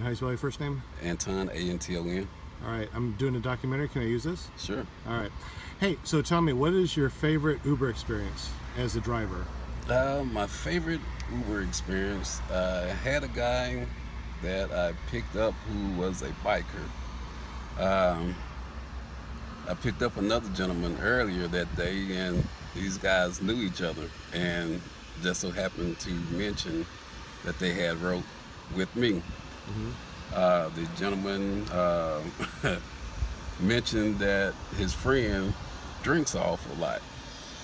How do you spell your first name? Anton, A-N-T-O-N. All right, I'm doing a documentary. Can I use this? Sure. All right. Hey, so tell me, what is your favorite Uber experience as a driver? My favorite Uber experience, I had a guy that I picked up who was a biker. I picked up another gentleman earlier that day, and these guys knew each other, and just so happened to mention that they had rode with me. The gentleman mentioned that his friend drinks an awful lot.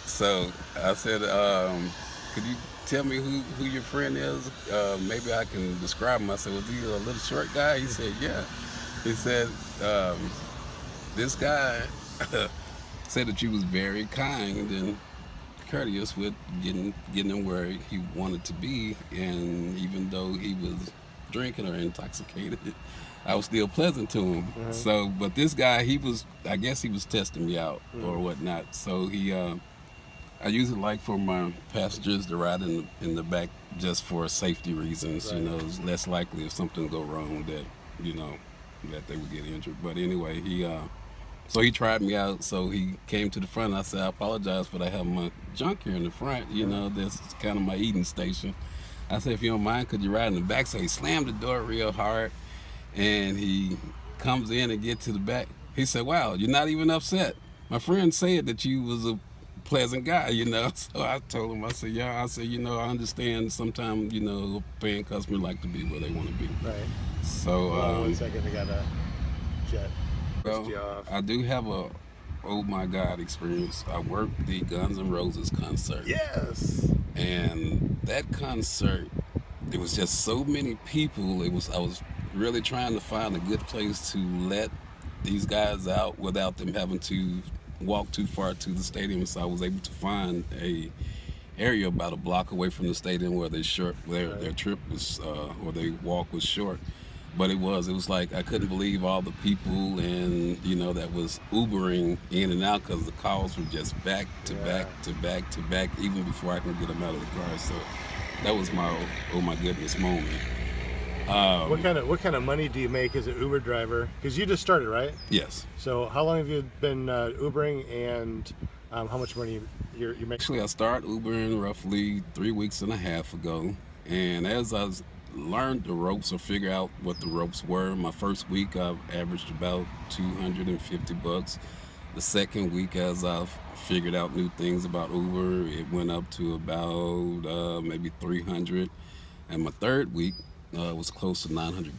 So I said, could you tell me who your friend is? Maybe I can describe him. I said, was he a little short guy? He said, yeah. He said, this guy said that you was very kind and courteous with getting him where he wanted to be, and even though he was drinking or intoxicated, I was still pleasant to him. So, but this guy, I guess he was testing me out or whatnot. So I usually like for my passengers to ride in the back just for safety reasons. You know, it's less likely if something go wrong that, you know, that they would get injured. But anyway, so he tried me out. So he came to the front. And I said, I apologize, but I have my junk here in the front. You know, this is kind of my eating station. I said, if you don't mind, could you ride in the back? So he slammed the door real hard, and he comes in and get to the back. He said, wow, you're not even upset. My friend said that you was a pleasant guy, you know. So I told him, I said, yeah, you know, I understand sometimes, you know, paying customers like to be where they want to be. Right. So, Hold on 1 second, I got a jet. Well, I do have a oh my God experience. I worked the Guns N' Roses concert. Yes. And that concert, it was just so many people. I was really trying to find a good place to let these guys out without them having to walk too far to the stadium. So I was able to find a area about a block away from the stadium where their trip was or their walk was short. But it was like I couldn't believe all the people, and you know, that was Ubering in and out, because the calls were just back to back to back to back, even before I could get them out of the car. So that was my oh my goodness moment. What kind of money do you make as an Uber driver? Because you just started, right? Yes. So how long have you been Ubering, and how much money you make? Actually, I started Ubering roughly 3 weeks and a half ago, and as I learned the ropes or figure out what the ropes were, my first week I averaged about $250. The second week, as I've figured out new things about Uber, it went up to about maybe $300, and my third week was close to $900.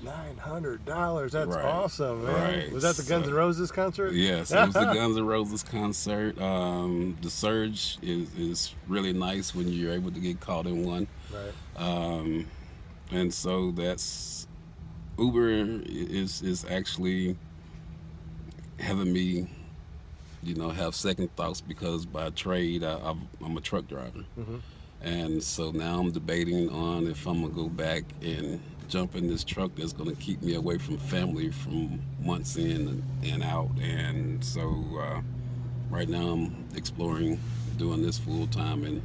$900, that's right. Awesome, man. Right. Was that the Guns N' Roses concert? Yes, it was the Guns N' Roses concert. The surge is really nice when you're able to get caught in one. Right. And so that's Uber is actually having me, you know, have second thoughts, because by trade I'm a truck driver. And so now I'm debating on if I'm gonna go back and jump in this truck that's gonna keep me away from family from months in and out. And so right now I'm exploring doing this full time and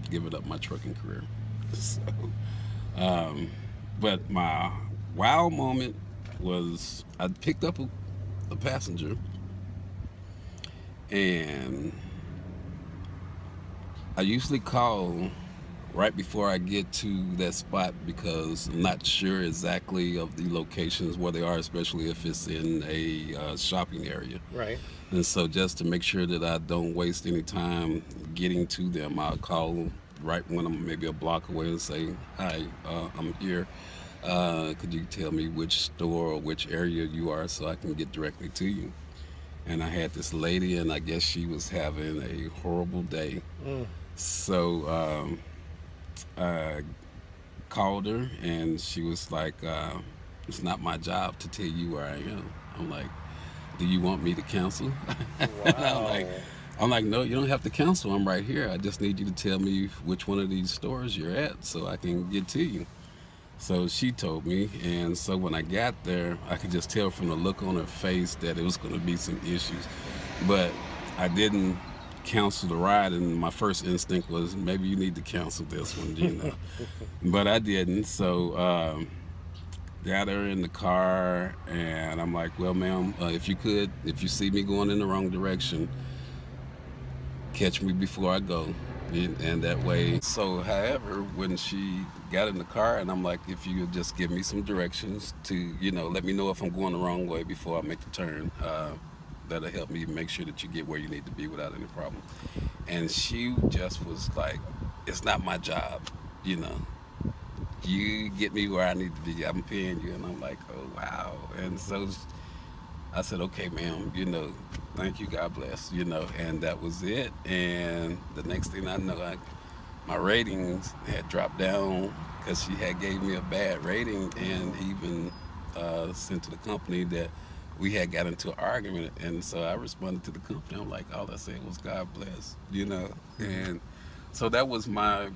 giving up my trucking career. So, but my wow moment was I picked up a passenger, and I usually call right before I get to that spot, because I'm not sure exactly of the locations where they are, especially if it's in a shopping area. Right. And so just to make sure that I don't waste any time getting to them, I'll call right when I'm maybe a block away and say, hi, I'm here. Could you tell me which store or which area you are so I can get directly to you? And I had this lady, and I guess she was having a horrible day. So I called her, and she was like, it's not my job to tell you where I am. I'm like, do you want me to cancel? Wow. I'm like, no, you don't have to cancel. I'm right here. I just need you to tell me which one of these stores you're at so I can get to you. So she told me, and so when I got there, I could just tell from the look on her face that it was going to be some issues. But I didn't cancel the ride, and my first instinct was maybe you need to cancel this one, you know. But I didn't. So got her in the car, and I'm like, well, ma'am, if you see me going in the wrong direction, catch me before I go. And that way. So, however, when she got in the car, and I'm like, if you could just give me some directions to, let me know if I'm going the wrong way before I make the turn, that'll help me make sure that you get where you need to be without any problem. And she just was like, it's not my job, you know. You get me where I need to be. I'm paying you. And I'm like, oh, wow. And so I said, okay, ma'am, thank you, God bless, and that was it. And the next thing I know, my ratings had dropped down because she had gave me a bad rating, and even sent to the company that we had got into an argument. And so I responded to the company. I'm like, all I said was God bless, and so that was my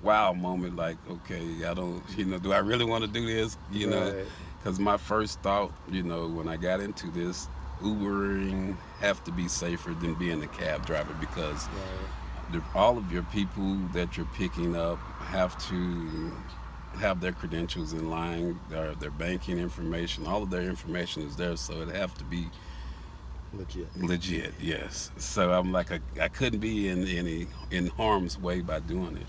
wow moment. Like, okay, I don't, do I really want to do this, Right. because my first thought, when I got into this, Ubering have to be safer than being a cab driver, because Right. all of your people that you're picking up have to have their credentials in line, their banking information, all of their information is there, so it have to be Legit. legit. Yes. So I'm like, I couldn't be in harm's way by doing it.